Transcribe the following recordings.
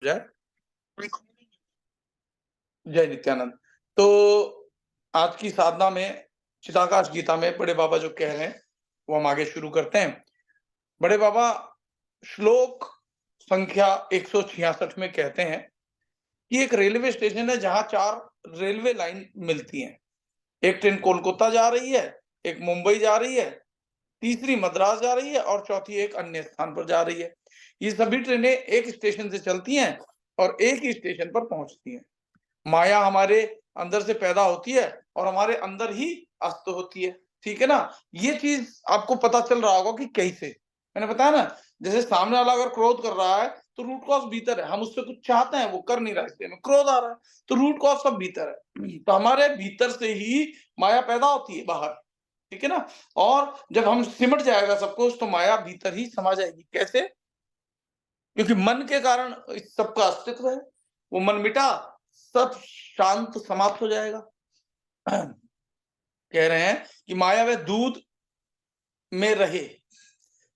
जय जय नित्यानंद। तो आज की साधना में चिदाकाश गीता में बड़े बाबा जो कह रहे हैं वो हम आगे शुरू करते हैं। बड़े बाबा श्लोक संख्या 166 में कहते हैं कि एक रेलवे स्टेशन है जहां 4 रेलवे लाइन मिलती हैं। एक ट्रेन कोलकाता जा रही है, एक मुंबई जा रही है, तीसरी मद्रास जा रही है और चौथी एक अन्य स्थान पर जा रही है। ये सभी ट्रेनें एक स्टेशन से चलती हैं और एक ही स्टेशन पर पहुंचती हैं। माया हमारे अंदर से पैदा होती है और हमारे अंदर ही अस्त होती है। ठीक है ना? ये चीज आपको पता चल रहा होगा कि कैसे। मैंने बताया ना, जैसे सामने वाला अगर क्रोध कर रहा है तो रूट कॉज भीतर है। हम उससे कुछ चाहते हैं, वो कर नहीं रहा, इसलिए हमें क्रोध आ रहा है। तो रूट कॉज सब भीतर है। तो हमारे भीतर से ही माया पैदा होती है बाहर। ठीक है ना? और जब हम सिमट जाएगा सब कुछ तो माया भीतर ही समा जाएगी। कैसे? क्योंकि मन के कारण इस सबका अस्तित्व है। वो मन मिटा, सब शांत समाप्त हो जाएगा। कह रहे हैं कि माया व दूध में रहे,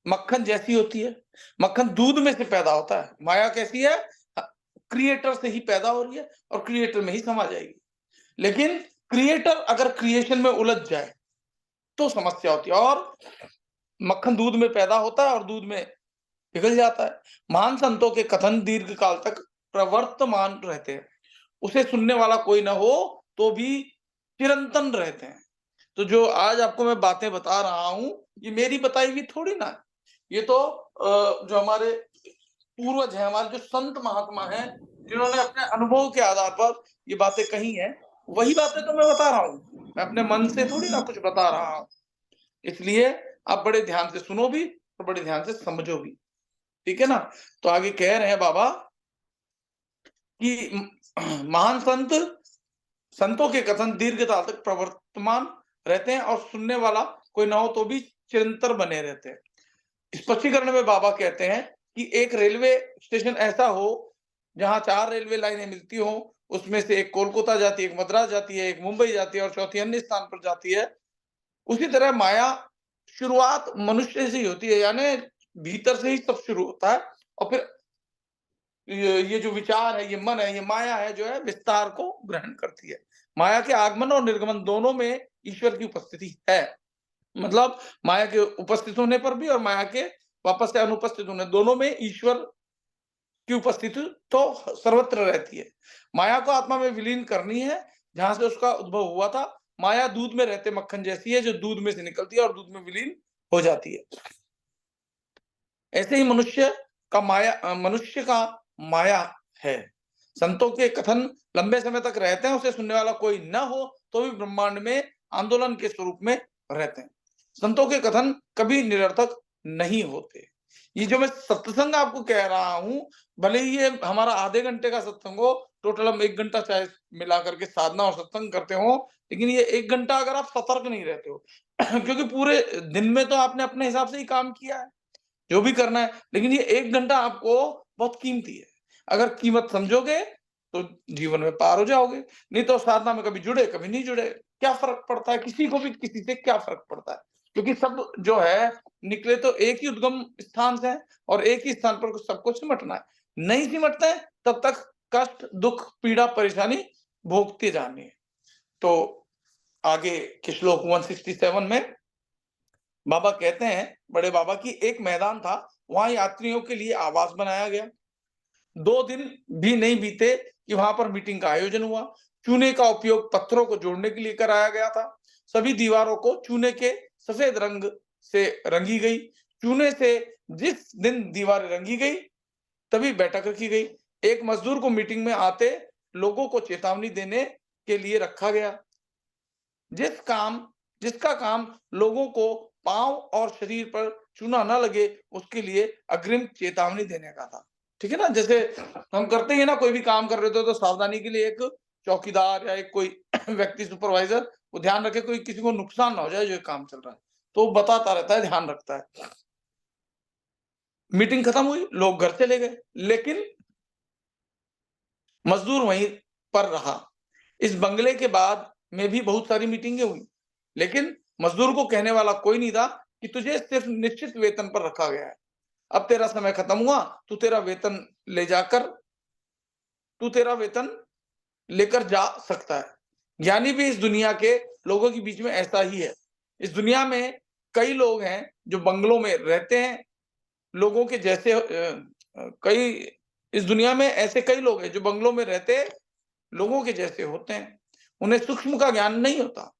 मक्खन जैसी होती है। मक्खन दूध में से पैदा होता है। माया कैसी है? क्रिएटर से ही पैदा हो रही है और क्रिएटर में ही समा जाएगी। लेकिन क्रिएटर अगर क्रिएशन में उलझ जाए तो समस्या होती है। और मक्खन दूध में पैदा होता है और दूध में पिघल जाता है। महान संतों के कथन दीर्घ काल तक प्रवर्तमान रहते हैं। उसे सुनने वाला कोई ना हो तो भी चिरंतन रहते हैं। तो जो आज आपको मैं बातें बता रहा हूं, ये मेरी बताई हुई थोड़ी ना है। ये तो जो हमारे पूर्वज हैं, हमारे जो संत महात्मा हैं, जिन्होंने अपने अनुभव के आधार पर ये बातें कही हैं, वही बातें तो मैं बता रहा हूँ। मैं अपने मन से थोड़ी ना कुछ बता रहा हूँ। इसलिए आप बड़े ध्यान से सुनो भी और बड़े ध्यान से समझो भी। ठीक है ना? तो आगे कह रहे हैं बाबा कि महान संतों के कथन दीर्घकाल तक प्रवर्तमान रहते हैं और सुनने वाला कोई ना हो तो भी चिरंतर बने रहते हैं। स्पष्टीकरण में बाबा कहते हैं कि एक रेलवे स्टेशन ऐसा हो जहां 4 रेलवे लाइनें मिलती हो, उसमें से एक कोलकाता जाती है, एक मद्रास जाती है, एक मुंबई जाती है और चौथी अन्य स्थान पर जाती है। उसी तरह माया शुरुआत मनुष्य से ही होती है, यानी भीतर से ही सब शुरू होता है और फिर ये जो विचार है, ये मन है, ये माया है जो है विस्तार को ग्रहण करती है। माया के आगमन और निर्गमन दोनों में ईश्वर की उपस्थिति है। मतलब माया के उपस्थित होने पर भी और माया के वापस से अनुपस्थित होने, दोनों में ईश्वर की उपस्थिति तो सर्वत्र रहती है। माया को आत्मा में विलीन करनी है जहां से उसका उद्भव हुआ था। माया दूध में रहते मक्खन जैसी है जो दूध में से निकलती है और दूध में विलीन हो जाती है। ऐसे ही मनुष्य का माया है। संतों के कथन लंबे समय तक रहते हैं, उसे सुनने वाला कोई न हो तो भी ब्रह्मांड में आंदोलन के स्वरूप में रहते हैं। संतों के कथन कभी निरर्थक नहीं होते। ये जो मैं सत्संग आपको कह रहा हूं, भले ही ये हमारा आधे घंटे का सत्संग हो, टोटल हम 1 घंटा चाहे मिला करके साधना और सत्संग करते हो, लेकिन ये 1 घंटा अगर आप सतर्क नहीं रहते हो क्योंकि पूरे दिन में तो आपने अपने हिसाब से ही काम किया है, जो भी करना है, लेकिन ये 1 घंटा आपको बहुत कीमती है। अगर कीमत समझोगे तो जीवन में पार हो जाओगे, नहीं तो साधना में कभी जुड़े, कभी नहीं जुड़े, क्या फ़र्क पड़ता है? किसी को भी किसी से क्या फ़र्क पड़ता है? क्योंकि सब जो है निकले तो एक ही उद्गम स्थान से हैं और एक ही स्थान पर सबको सिमटना है। नहीं सिमटते हैं तब तक कष्ट, दुःख, पीड़ा, परेशानी भोगते जानी है। तो आगे के श्लोक 167 में बाबा कहते हैं, बड़े बाबा की एक मैदान था, वहां यात्रियों के लिए आवास बनाया गया। 2 दिन भी नहीं बीते कि वहां पर मीटिंग का आयोजन हुआ। चूने का उपयोग पत्थरों को जोड़ने के लिए कराया गया था। सभी दीवारों को चूने के सफेद रंग से रंगी गई। चूने से जिस दिन दीवारें रंगी गई तभी बैठक रखी गई। एक मजदूर को मीटिंग में आते लोगों को चेतावनी देने के लिए रखा गया। जिसका काम लोगों को पांव और शरीर पर चूना न लगे उसके लिए अग्रिम चेतावनी देने का था। ठीक है ना? जैसे हम करते हैं ना, कोई भी काम कर रहे हो तो सावधानी के लिए एक चौकीदार या एक कोई व्यक्ति सुपरवाइजर वो ध्यान रखे कोई किसी को नुकसान ना हो जाए जो काम चल रहा है, तो वो बताता रहता है, ध्यान रखता है। मीटिंग खत्म हुई, लोग घर चले गए, लेकिन मजदूर वहीं पर रहा। इस बंगले के बाद में भी बहुत सारी मीटिंगें हुई, लेकिन मजदूर को कहने वाला कोई नहीं था कि तुझे सिर्फ निश्चित वेतन पर रखा गया है। अब तेरा समय खत्म हुआ, तू तेरा वेतन ले जाकर तू तेरा वेतन लेकर जा सकता है। ज्ञानी भी इस दुनिया के लोगों के बीच में ऐसा ही है। इस दुनिया में कई लोग हैं जो बंगलों में रहते हैं, लोगों के जैसे कई इस दुनिया में ऐसे कई लोग हैं जो बंगलों में रहते लोगों के जैसे होते हैं। उन्हें सूक्ष्म का ज्ञान नहीं होता,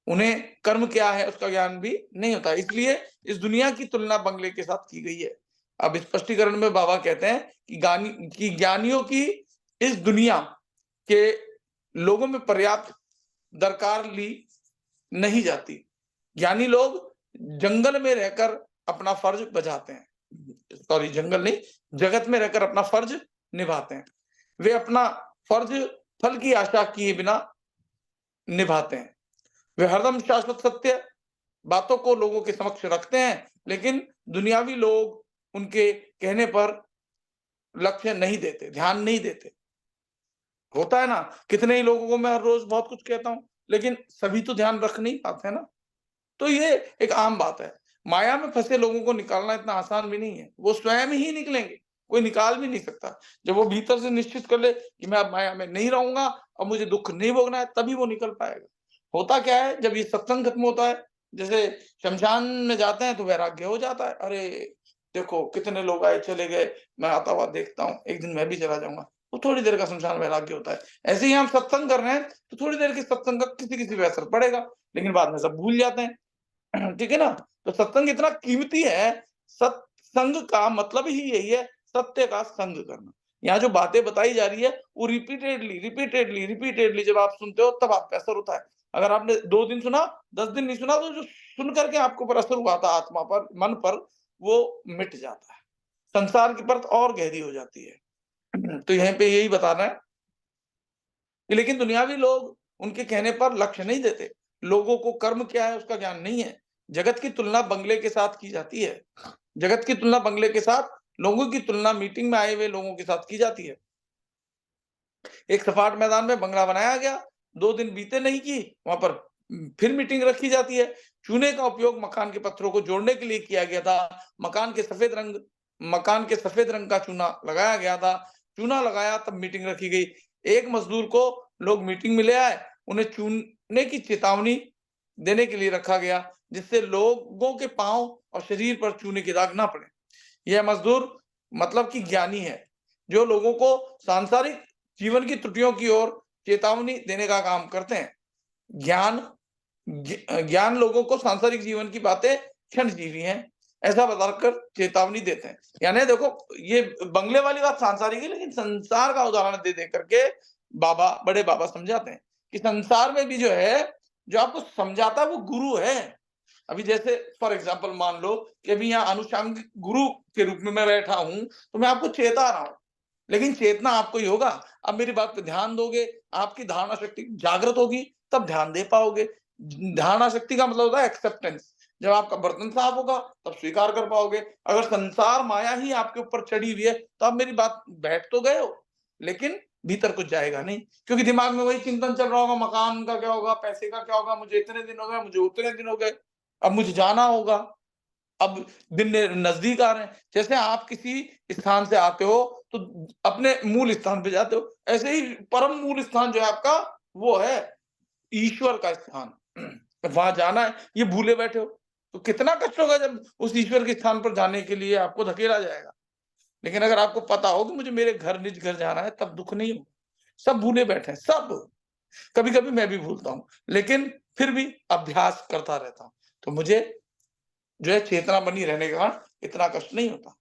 उन्हें कर्म क्या है उसका ज्ञान भी नहीं होता। इसलिए इस दुनिया की तुलना बंगले के साथ की गई है। अब स्पष्टीकरण में बाबा कहते हैं कि ज्ञानियों की इस दुनिया के लोगों में पर्याप्त दरकार ली नहीं जाती। ज्ञानी लोग जंगल में रहकर अपना फर्ज बजाते हैं, सॉरी जंगल नहीं, जगत में रहकर अपना फर्ज निभाते हैं। वे अपना फर्ज फल की आशा किए बिना निभाते हैं। वे हरदम शाश्वत सत्य बातों को लोगों के समक्ष रखते हैं, लेकिन दुनियावी लोग उनके कहने पर लक्ष्य नहीं देते, ध्यान नहीं देते। होता है ना, कितने ही लोगों को मैं हर रोज बहुत कुछ कहता हूं, लेकिन सभी तो ध्यान रख नहीं पाते हैं ना। तो ये एक आम बात है। माया में फंसे लोगों को निकालना इतना आसान भी नहीं है, वो स्वयं ही निकलेंगे, कोई निकाल भी नहीं सकता। जब वो भीतर से निश्चित कर ले कि मैं अब माया में नहीं रहूंगा और मुझे दुख नहीं भोगना है, तभी वो निकल पाएगा। होता क्या है, जब ये सत्संग खत्म होता है, जैसे शमशान में जाते हैं तो वैराग्य हो जाता है। अरे देखो कितने लोग आए चले गए, मैं आता हुआ देखता हूँ, एक दिन मैं भी चला जाऊंगा। वो थोड़ी देर का शमशान वैराग्य होता है। ऐसे ही हम सत्संग कर रहे हैं तो थोड़ी देर के सत्संग का किसी किसी पे असर पड़ेगा, लेकिन बाद में सब भूल जाते हैं। ठीक है ना? तो सत्संग इतना कीमती है। सत्संग का मतलब ही यही है, सत्य का संग करना। यहाँ जो बातें बताई जा रही है वो रिपीटेडली जब आप सुनते हो तब आप पे असर होता है। अगर आपने 2 दिन सुना, 10 दिन नहीं सुना, तो जो सुन करके आपके ऊपर असर हुआ था, आत्मा पर, मन पर, वो मिट जाता है। संसार की परत और गहरी हो जाती है। तो यहीं पे यही बताना है कि लेकिन दुनियावी लोग उनके कहने पर लक्ष्य नहीं देते। लोगों को कर्म क्या है उसका ज्ञान नहीं है। जगत की तुलना बंगले के साथ की जाती है। जगत की तुलना बंगले के साथ, लोगों की तुलना मीटिंग में आए हुए लोगों के साथ की जाती है। एक सपाट मैदान में बंगला बनाया गया, 2 दिन बीते नहीं कि वहां पर फिर मीटिंग रखी जाती है। चूने का उपयोग मकान के पत्थरों को जोड़ने के लिए किया गया था। मकान के सफेद रंग का चूना लगाया गया था। चूना लगाया तब मीटिंग रखी गई। एक मजदूर को लोग मीटिंग में ले आए, उन्हें चूने की चेतावनी देने के लिए रखा गया, जिससे लोगों के पांव और शरीर पर चूने के दाग ना पड़े। यह मजदूर मतलब कि ज्ञानी है, जो लोगों को सांसारिक जीवन की त्रुटियों की ओर चेतावनी देने का काम करते हैं। ज्ञान ज्ञान लोगों को सांसारिक जीवन की बातें क्षणजीवी हैं, ऐसा बताकर चेतावनी देते हैं। यानी देखो, ये बंगले वाली बात सांसारिक है, लेकिन संसार का उदाहरण दे दे करके बड़े बाबा समझाते हैं कि संसार में भी जो है, जो आपको समझाता है वो गुरु है। अभी जैसे फॉर एग्जाम्पल मान लो कि अभी यहाँ अनुषंगिक गुरु के रूप में मैं बैठा हूं, तो मैं आपको चेता रहा हूं, लेकिन चेतना आपको ही होगा। अब मेरी बात पे ध्यान दोगे, आपकी धारणा शक्ति जागृत होगी, तब ध्यान दे पाओगे। धारणा शक्ति का मतलब होता है एक्सेप्टेंस। जब आपका बर्तन साफ होगा तब स्वीकार कर पाओगे। अगर संसार माया ही आपके ऊपर चढ़ी हुई है तो आप मेरी बात बैठ तो गए हो, लेकिन भीतर कुछ जाएगा नहीं, क्योंकि दिमाग में वही चिंतन चल रहा होगा, मकान का क्या होगा, पैसे का क्या होगा, मुझे इतने दिन हो गए, मुझे उतने दिन हो गए, अब मुझे जाना होगा, अब दिन नजदीक आ रहे हैं। जैसे आप किसी स्थान से आते हो तो अपने मूल स्थान पे जाते हो, ऐसे ही परम मूल स्थान जो है आपका, वो है ईश्वर का स्थान। वहां जाना है, ये भूले बैठे हो, तो कितना कष्ट होगा जब उस ईश्वर के स्थान पर जाने के लिए आपको धकेला जाएगा। लेकिन अगर आपको पता हो कि मुझे मेरे घर, निज घर जाना है, तब दुख नहीं हो। सब भूले बैठे हैं, सब। कभी कभी मैं भी भूलता हूँ, लेकिन फिर भी अभ्यास करता रहता हूँ, तो मुझे जो है चेतना बनी रहने के कारण इतना कष्ट नहीं होता।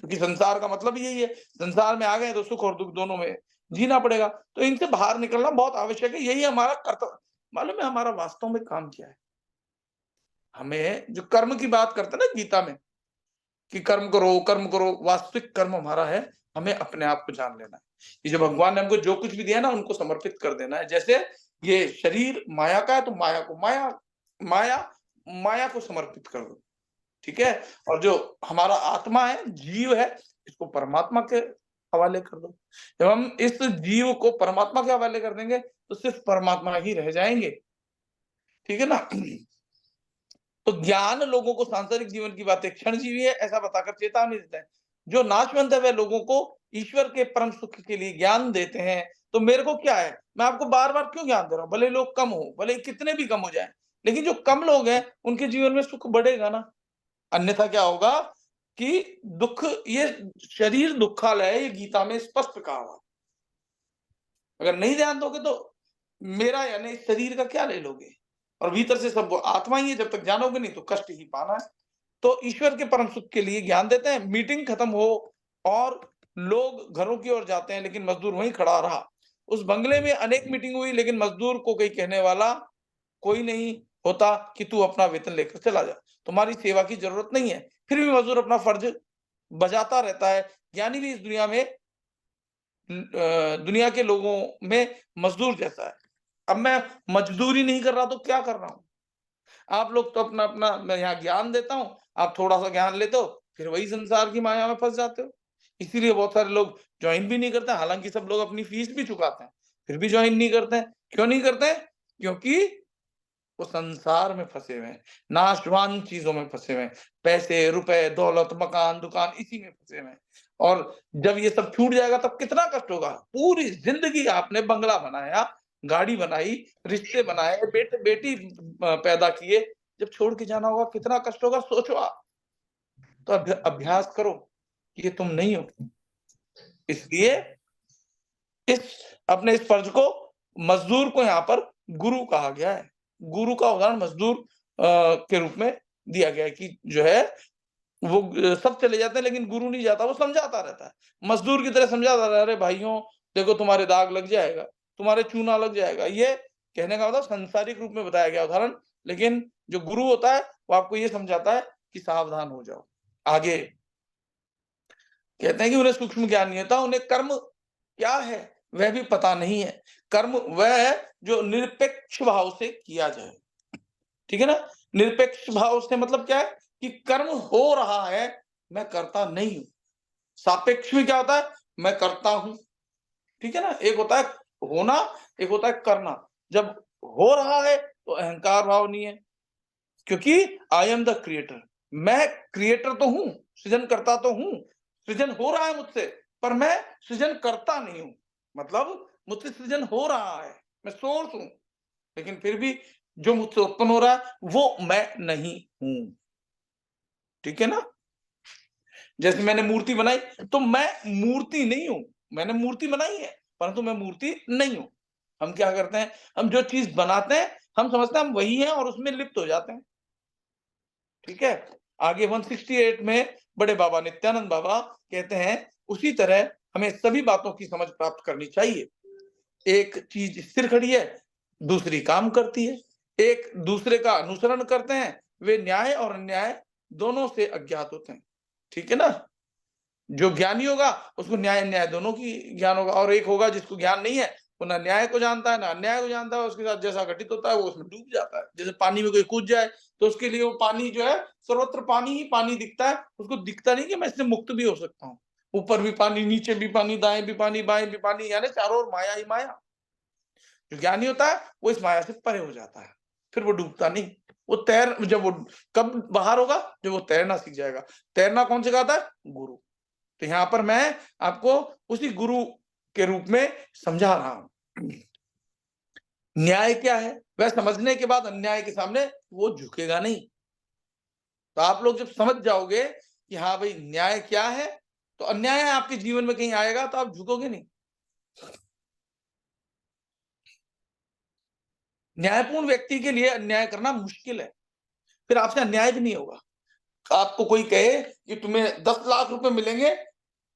क्योंकि संसार का मतलब यही है, संसार में आ गए तो सुख और दुख दोनों में जीना पड़ेगा। तो इनसे बाहर निकलना बहुत आवश्यक है, यही हमारा कर्तव्य। मालूम है हमारा वास्तव में काम क्या है? हमें जो कर्म की बात करते हैं ना गीता में, कि कर्म करो, वास्तविक कर्म हमारा है, हमें अपने आप को जान लेना है। ये जो भगवान ने हमको जो कुछ भी दिया ना, उनको समर्पित कर देना है। जैसे ये शरीर माया का है, तो माया माया को समर्पित कर दो, ठीक है? और जो हमारा आत्मा है, जीव है, इसको परमात्मा के हवाले कर दो। जब हम इस जीव को परमात्मा के हवाले कर देंगे, तो सिर्फ परमात्मा ही रह जाएंगे, ठीक है ना? तो ज्ञान लोगों को सांसारिक जीवन की बातें क्षणजीवी है ऐसा बताकर चेतावनी देता है। जो नाशवंत है वह लोगों को ईश्वर के परम सुख के लिए ज्ञान देते हैं, तो मेरे को क्या है, मैं आपको बार-बार क्यों ज्ञान दे रहा हूँ? भले लोग कम हो, भले कितने भी कम हो जाएँ, लेकिन जो कम लोग हैं, उनके जीवन में सुख बढ़ेगा ना। अन्यथा क्या होगा कि दुःख, ये शरीर दुःखालय है, ये गीता में स्पष्ट कहा हुआ है। अगर नहीं ध्यान दोगे तो मेरा यानी इस शरीर का क्या ले लोगे? और भीतर से सब वो आत्मा ही है, जब तक जानोगे नहीं तो कष्ट ही पाना है। तो ईश्वर के परम सुख के लिए ज्ञान देते हैं, मीटिंग खत्म हो और लोग घरों की ओर जाते हैं, लेकिन मजदूर वहीं खड़ा रहा। उस बंगले में अनेक मीटिंग हुई, लेकिन मजदूर को कोई कहने वाला कोई नहीं होता कि तू अपना वेतन लेकर चला जा, तुम्हारी सेवा की जरूरत नहीं है। फिर भी मजदूर अपना फर्ज बजाता रहता है। ज्ञानी भी इस दुनिया में दुनिया के लोगों में मजदूर जैसा है। अब मैं मजदूरी नहीं कर रहा तो क्या कर रहा हूँ? आप लोग तो अपना-अपना, मैं यहाँ ज्ञान देता हूँ, आप थोड़ा-सा ज्ञान लेते हो, फिर वही संसार की माया में फँस जाते हो। इसीलिए बहुत सारे लोग जॉइन भी नहीं करते, हालाँकि सब लोग अपनी फीस भी चुकाते हैं, फिर भी जॉइन नहीं करते हैं। क्यों नहीं करते हैं? क्योंकि वो संसार में फँसे हुए हैं, नाशवान चीज़ों में फँसे हुए हैं। पैसे, रुपए, दौलत, मकान, दुकान, इसी में फँसे हुए हैं। और जब ये सब छूट जाएगा तब कितना कष्ट होगा। पूरी ज़िंदगी आपने बंगला बनाया, गाड़ी बनाई, रिश्ते बनाए, बेटे-बेटी पैदा किए, जब छोड़ के जाना होगा कितना कष्ट होगा, सोचो आप। तो अभ्यास करो कि ये तुम नहीं हो। इसलिए इस इस फर्ज को, मज़दूर को यहाँ पर गुरु कहा गया है। गुरु का उदाहरण मज़दूर के रूप में दिया गया है कि जो है वो सब चले जाते हैं, लेकिन गुरु नहीं जाता, वो समझाता रहता है। मज़दूर की तरह समझाता रहा, अरे भाइयों देखो तुम्हारे दाग लग जाएगा, तुम्हारे चूना लग जाएगा। ये कहने का मतलब सांसारिक रूप में बताया गया उदाहरण, लेकिन जो गुरु होता है वो आपको ये समझाता है कि सावधान हो जाओ। आगे कहते हैं कि उन्हें सूक्ष्म ज्ञान नहीं होता, उन्हें कर्म क्या है वह भी पता नहीं है। कर्म वह है जो निरपेक्ष भाव से किया जाए। ठीक है ना? निरपेक्ष भाव से मतलब क्या है कि कर्म हो रहा है, मैं करता नहीं हूँ। सापेक्ष में क्या होता है? मैं करता हूँ। ठीक है ना? एक होता है होना, एक होता है करना। जब हो रहा है तो अहंकार भाव नहीं है, क्योंकि आई एम द क्रिएटर। मैं क्रिएटर तो हूं, सृजन करता तो हूं, सृजन हो रहा है मुझसे, पर मैं सृजन करता नहीं हूं। मतलब मुझसे सृजन हो रहा है, मैं सोर्स हूं, लेकिन फिर भी जो मुझसे उत्पन्न हो रहा है वो मैं नहीं हूं। ठीक है ना? जैसे मैंने मूर्ति बनाई, तो मैं मूर्ति नहीं हूं। मैंने मूर्ति बनाई है, परंतु मैं मूर्ति नहीं हूं। हम क्या करते हैं, हम जो चीज बनाते हैं हम समझते हैं हम वही हैं और उसमें लिप्त हो जाते हैं। ठीक है? आगे 168 में बड़े बाबा नित्यानंद बाबा कहते हैं, उसी तरह हमें सभी बातों की समझ प्राप्त करनी चाहिए। एक चीज स्थिर खड़ी है, दूसरी काम करती है। एक दूसरे का अनुसरण करते हैं, वे न्याय और अन्याय दोनों से अज्ञात होते हैं। ठीक है ना? जो ज्ञानी होगा उसको न्याय अन्याय दोनों की ज्ञान होगा, और एक होगा जिसको ज्ञान नहीं है, वो ना न्याय को जानता है ना अन्याय को जानता है, उसके साथ जैसा घटित होता है वो उसमें डूब जाता है। जैसे पानी में कोई कूद जाए तो उसके लिए वो पानी जो है, सर्वत्र पानी ही पानी दिखता है, उसको दिखता नहीं कि मैं इससे मुक्त भी हो सकता हूँ। ऊपर भी पानी, नीचे भी पानी, दाएं भी पानी, बाएं भी पानी, यानी चारों ओर माया ही माया। जो ज्ञानी होता है वो इस माया से परे हो जाता है, फिर वो डूबता नहीं। वो जब वो कब बाहर होगा, जब वो तैरना सीख जाएगा। तैरना कौन सिखाता है? गुरु। तो यहाँ पर मैं आपको उसी गुरु के रूप में समझा रहा हूं। न्याय क्या है वह समझने के बाद अन्याय के सामने वो झुकेगा नहीं। तो आप लोग जब समझ जाओगे कि हाँ भाई न्याय क्या है, तो अन्याय आपके जीवन में कहीं आएगा तो आप झुकोगे नहीं। न्यायपूर्ण व्यक्ति के लिए अन्याय करना मुश्किल है, फिर आपसे अन्याय भी नहीं होगा। आपको कोई कहे कि तुम्हें 10 लाख रुपए मिलेंगे,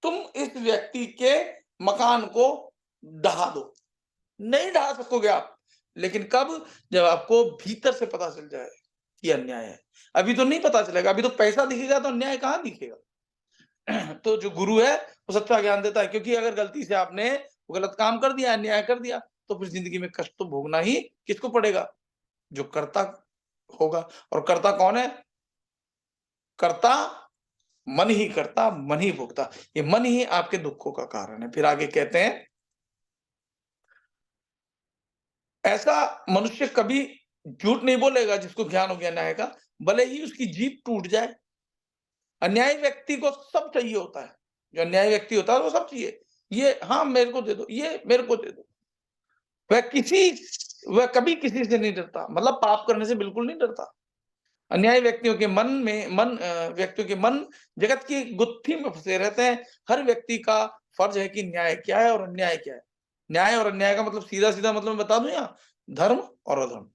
तुम इस व्यक्ति के मकान को ढहा दो, नहीं ढा सकोगे आप। लेकिन कब? जब आपको भीतर से पता चल जाए कि अन्याय है। अभी तो नहीं पता चलेगा, अभी तो पैसा दिखेगा तो अन्याय कहाँ दिखेगा। तो जो गुरु है वो सच्चा ज्ञान देता है, क्योंकि अगर गलती से आपने वो गलत काम कर दिया, अन्याय कर दिया, तो फिर जिंदगी में कष्ट तो भोगना ही किसको पड़ेगा? जो कर्ता होगा। और कर्ता कौन है? कर्ता मन ही करता, मन ही भोगता। ये मन ही आपके दुखों का कारण है। फिर आगे कहते हैं, ऐसा मनुष्य कभी झूठ नहीं बोलेगा जिसको ज्ञान हो गया न्याय का, भले ही उसकी जीभ टूट जाए। अन्यायी व्यक्ति को सब चाहिए होता है, जो अन्यायी व्यक्ति होता है वो सब चाहिए, ये हाँ मेरे को दे दो, ये मेरे को दे दो। वह कभी किसी से नहीं डरता, मतलब पाप करने से बिल्कुल नहीं डरता। अन्यायी व्यक्तियों के व्यक्तियों के मन जगत की गुत्थी में फंसे रहते हैं। हर व्यक्ति का फर्ज है कि न्याय क्या है और अन्याय क्या है। न्याय और अन्याय का मतलब सीधा-सीधा मतलब मैं बता दूं यहाँ, धर्म और अधर्म,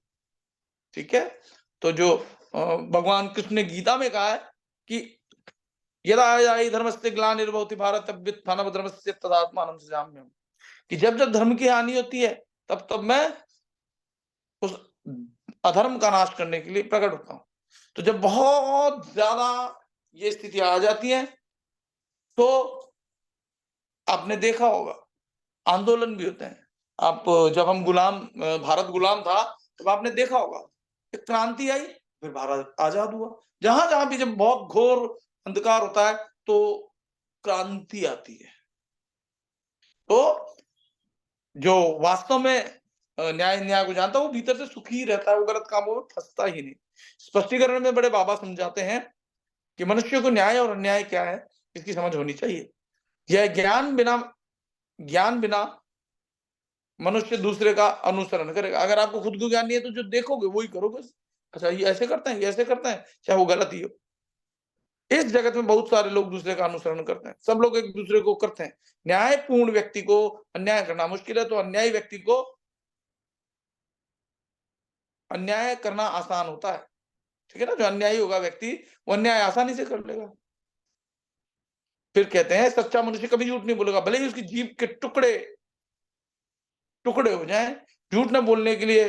ठीक है? तो जो भगवान कृष्ण ने गीता में कहा है कि यदा यदा धर्मस्य ग्लानिर्भवति भारत अभ्युत्थानमधर्मस्य तदात्मानं सृजाम्यहम्, कि जब-जब धर्म की हानि होती है, तब-तब मैं उस अधर्म का नाश करने के लिए प्रकट होता हूँ। तो जब बहुत ज़्यादा ये स्थितियाँ आ जाती हैं, तो आपने देखा होगा, आंदोलन भी होते हैं। आप जब हम भारत गुलाम था, तब आपने देखा होगा, एक क्रांति आई, फिर भारत आज़ाद हुआ। जहाँ-जहाँ भी जब बहुत घोर अंधकार होता है, तो क्रांति आती है। तो जो वास्तव में न्याय को जानता है, वो भीतर से सुखी रहता है, वो गलत कामों में फँसता ही नहीं। स्पष्टीकरण में बड़े बाबा समझाते हैं कि मनुष्य को न्याय और अन्याय क्या है, इसकी समझ होनी चाहिए। यह ज्ञान बिना मनुष्य दूसरे का अनुसरण करेगा। अगर आपको खुद को ज्ञान नहीं है, तो जो देखोगे वही करोगे। अच्छा, ये ऐसे करते हैं, ये ऐसे करते हैं, चाहे वो गलत ही हो। इस जगत में बहुत सारे लोग दूसरे का अनुसरण करते हैं। सब लोग एक दूसरे को करते हैं। न्यायपूर्ण व्यक्ति को अन्याय करना मुश्किल है, तो अन्यायी व्यक्ति को अन्याय करना आसान होता है। ठीक है ना? जो अन्यायी होगा व्यक्ति, वो अन्याय आसानी से कर लेगा। फिर कहते हैं सच्चा मनुष्य कभी झूठ नहीं बोलेगा, भले ही उसकी जीभ के टुकड़े हो जाएँ, झूठ ना बोलने के लिए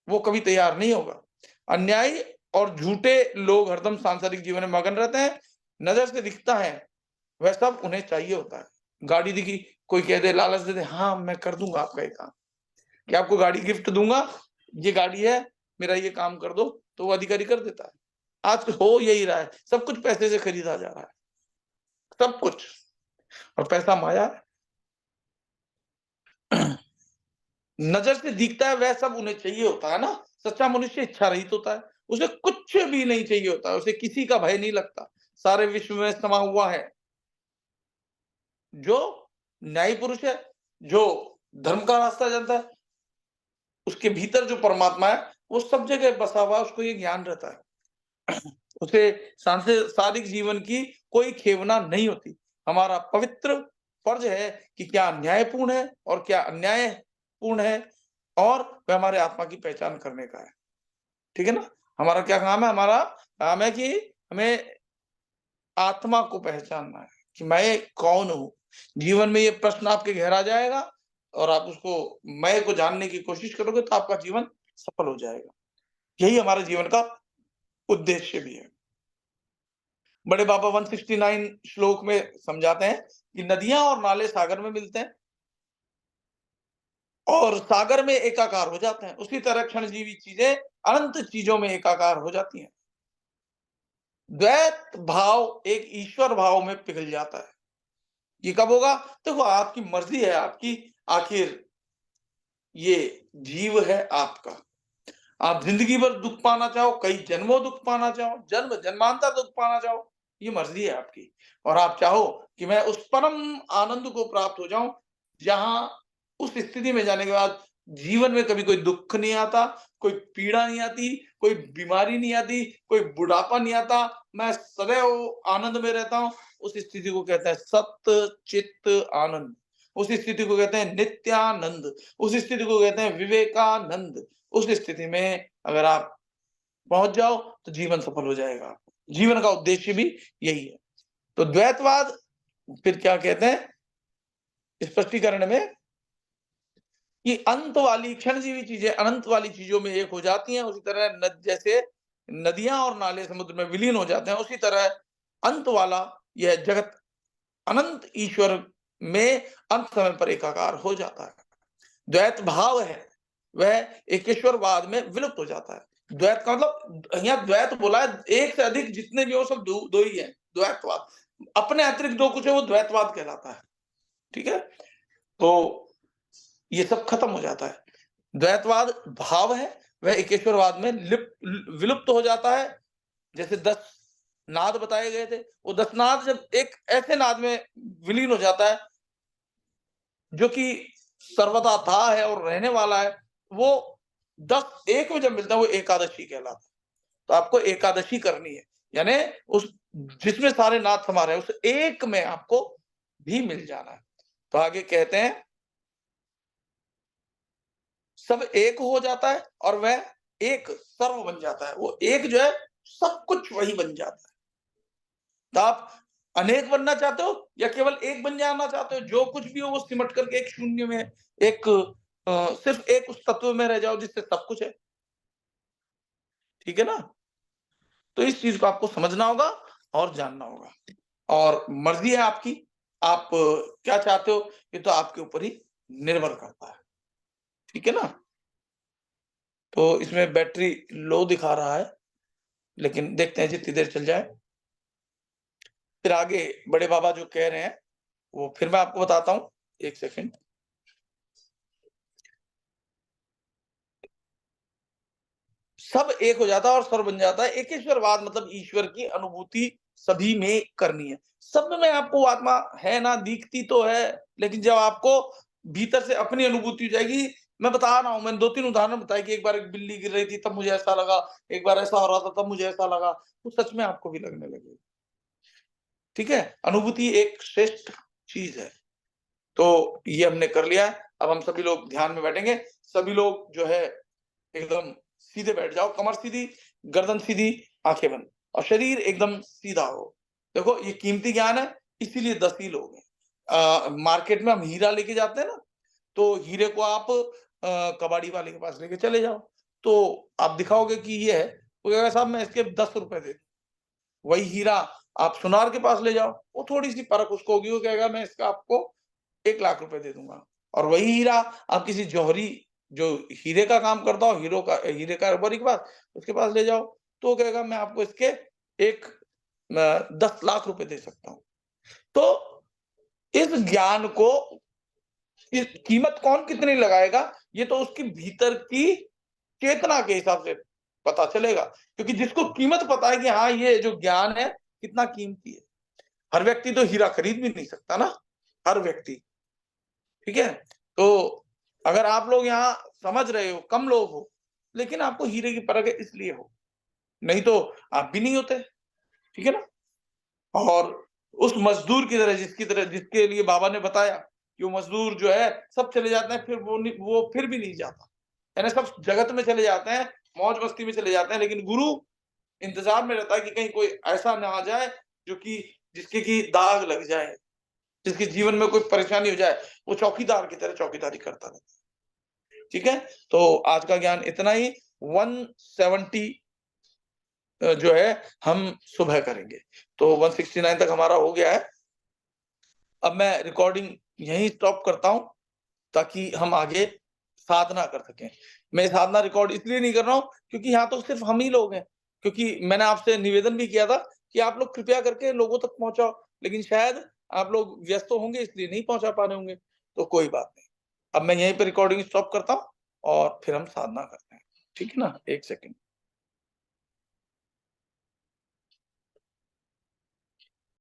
वो कभी तैयार नहीं होगा। अन्यायी और झूठे लोग हरदम सांसारिक जीवन में मगन रहते हैं। नज़र से दिखता है, वह सब उन्हें चाहिए होता है। गाड़ी दिखी, कोई कह दे, लालच दे दे, हाँ, मैं कर दूँगा आपका ये काम, कि आपको गाड़ी गिफ्ट दूँगा, ये गाड़ी है, मेरा ये काम कर दो, तो वो अधिकारी कर देता है। आज हो यही रहा है, सब कुछ पैसे से खरीदा जा रहा है, सब कुछ, और पैसा माया है। नज़र से दिखता है वह सब उन्हें चाहिए होता है ना। सच्चा मनुष्य इच्छा रहित होता है, उसे कुछ भी नहीं चाहिए होता है, उसे किसी का भय नहीं लगता, सारे विश्व में समा हुआ है। जो न्यायी पुरुष है, जो धर्म का रास्ता जानता है, उसके भीतर जो परमात्मा है, वो सब जगह बसा हुआ है, उसको ये ज्ञान रहता है। उसे सांसारिक जीवन की कोई खेवना नहीं होती। हमारा पवित्र फर्ज है कि क्या न्यायपूर्ण है और क्या अन्यायपूर्ण है, और वह हमारे आत्मा की पहचान करने का है। ठीक है ना? हमारा क्या काम है? हमारा काम है कि हमें आत्मा को पहचानना है कि मैं कौन हूँ? जीवन में ये प्रश्न आपके घेरा जाएगा, और आप उसको मैं को जानने की कोशिश करोगे, तो आपका जीवन सफल हो जाएगा। यही हमारे जीवन का उद्देश्य भी है। बड़े बाबा 169 श्लोक में समझाते हैं कि नदियाँ और नाले सागर में मिलते हैं, और सागर में एकाकार हो जाते हैं। उसी तरह क्षणजीवी चीज़ें अनंत चीज़ों में एकाकार हो जाती हैं। द्वैत भाव एक ईश्वर भाव में पिघल जाता है। ये कब होगा? देखो, आपकी मर्ज़ी है, आपकी, आखिर ये जीव है आपका। आप ज़िंदगी भर दुःख पाना चाहो, कई जन्मों दुःख पाना चाहो, जन्मांतर दुःख पाना चाहो, ये मर्ज़ी है आपकी। और आप चाहो कि मैं उस परम आनंद को प्राप्त हो जाऊँ, जहाँ उस स्थिति में जाने के बाद जीवन में कभी कोई दुःख नहीं आता, कोई पीड़ा नहीं आती, कोई बीमारी नहीं आती, कोई बुढ़ापा नहीं आता, मैं सदैव आनंद में रहता हूँ। उस स्थिति को कहते हैं सत चित आनंद। उस स्थिति को कहते हैं नित्यानंद। उस स्थिति को कहते हैं विवेकानंद। उस स्थिति में अगर आप पहुँच जाओ, तो जीवन सफल हो जाएगा। जीवन का उद्देश्य भी यही है। तो द्वैतवाद फिर क्या कहते हैं स्पष्टीकरण में, कि अंत वाली क्षणजीवी चीजें अनंत वाली चीजों में एक हो जाती हैं, उसी तरह जैसे नदियां और नाले समुद्र में विलीन हो जाते हैं, उसी तरह अंत वाला यह जगत अनंत ईश्वर में अंत समय पर एकाकार हो जाता है। द्वैत भाव है, वह एकेश्वरवाद में विलुप्त हो जाता है। द्वैत का मतलब, यहाँ द्वैत बोला है, एक से अधिक जितने भी हो सब दो ही है। द्वैतवाद अपने अतिरिक्त जो कुछ है वो द्वैतवाद कहलाता है। ठीक है? तो ये सब खत्म हो जाता है। द्वैतवाद भाव है, वह एकेश्वरवाद में विलुप्त हो जाता है। जैसे 10 नाद बताए गए थे, वो 10 नाद जब एक ऐसे नाद में विलीन हो जाता है जो कि सर्वदा था है और रहने वाला है, वो 10 एक में जब मिलता है वो एकादशी कहलाता है। तो आपको एकादशी करनी है, यानी उस जिसमें सारे नाद समा रहे हैं, उस एक में आपको भी मिल जाना है। तो आगे कहते हैं, सब एक हो जाता है और वह एक सर्व बन जाता है। वो एक जो है सब कुछ वही बन जाता है। तो आप अनेक बनना चाहते हो या केवल एक बन जाना चाहते हो? जो कुछ भी हो वो सिमट करके एक शून्य में, एक सिर्फ एक उस तत्व में रह जाओ जिससे सब कुछ है। ठीक है ना? तो इस चीज को आपको समझना होगा और जानना होगा, और मर्जी है आपकी, आप क्या चाहते हो ये तो आपके ऊपर ही निर्भर करता है। ठीक है ना? तो इसमें बैटरी लो दिखा रहा है, लेकिन देखते हैं जितनी देर चल जाए। फिर आगे बड़े बाबा जो कह रहे हैं वो फिर मैं आपको बताता हूँ। एक सेकंड। सब एक हो जाता है और सर्व बन जाता है। एकेश्वरवाद मतलब ईश्वर की अनुभूति सभी में करनी है। सब में आपको आत्मा है ना, दिखती तो है, लेकिन जब आपको भीतर से अपनी अनुभूति हो जाएगी। मैं बता रहा हूँ, मैंने 2-3 उदाहरण बताए कि एक बार एक बिल्ली गिर रही थी तब मुझे ऐसा लगा, एक बार ऐसा हो रहा था तब मुझे ऐसा लगा, वो सच में आपको भी लगने लगेगा। ठीक है? अनुभूति एक श्रेष्ठ चीज़ है। तो ये हमने कर लिया है। अब हम सभी लोग ध्यान में बैठेंगे। सभी लोग जो है एकदम सीधे बैठ जाओ, कमर सीधी, गर्दन सीधी, आंखें बंद, और शरीर एकदम सीधा हो। देखो ये कीमती ज्ञान है, इसीलिए 10 ही लोग हैं। मार्केट में हम हीरा लेके जाते हैं ना, तो हीरे को आप कबाड़ी वाले के पास लेके चले जाओ, तो आप दिखाओगे कि ये है, वो कहेगा साहब मैं इसके 10 रुपए दे दूं। वही हीरा आप सुनार के पास ले जाओ, वो थोड़ी सी परख उसको होगी, वो कहेगा मैं इसका आपको 1 लाख रुपए दे दूंगा। और वही हीरा आप किसी जौहरी जो हीरे का काम करता हो, हीरे कारोबारी के पास, उसके पास ले जाओ, तो वो कहेगा मैं आपको इसके एक 10 लाख रुपए दे सकता हूँ। तो इस ज्ञान को इस कीमत कौन कितनी लगाएगा, ये तो उसकी भीतर की चेतना के हिसाब से पता चलेगा। क्योंकि जिसको कीमत पता है कि हाँ ये जो ज्ञान है कितना कीमती है। हर व्यक्ति तो हीरा खरीद भी नहीं सकता ना, हर व्यक्ति। ठीक है? तो अगर आप लोग यहाँ समझ रहे हो, कम लोग हो, लेकिन आपको हीरे की परख है इसलिए हो, नहीं तो आप भी नहीं होते। ठीक है ना? और उस मज़दूर की तरह जिसके लिए बाबा ने बताया कि वो मज़दूर जो है सब चले जाते हैं, फिर वो फिर भी नहीं जाता। यानी सब जगत में चले जाते हैं, मौज-मस्ती में चले जाते हैं, लेकिन गुरु इंतज़ार में रहता है कि कहीं कोई ऐसा ना आ जाए जो कि जिसके कि दाग लग जाए, जिसके जीवन में कोई परेशानी हो जाए, वो चौकीदार की तरह चौकीदारी करता रहता है। ठीक है? तो आज का ज्ञान इतना ही। 170 जो है हम सुबह करेंगे। तो 169 तक हमारा हो गया है। अब मैं रिकॉर्डिंग यहीं स्टॉप करता हूँ ताकि हम आगे साधना कर सकें। मैं साधना रिकॉर्ड इसलिए नहीं कर रहा हूँ क्योंकि यहाँ तो सिर्फ हम ही लोग हैं। क्योंकि मैंने आपसे निवेदन भी किया था कि आप लोग कृपया करके लोगों तक पहुँचाओ, लेकिन शायद आप लोग व्यस्त होंगे इसलिए नहीं पहुँचा पा रहे होंगे, तो कोई बात नहीं। अब मैं यहीं पे रिकॉर्डिंग स्टॉप करता हूँ और फिर हम साधना करते हैं। ठीक है ना? 1 सेकंड।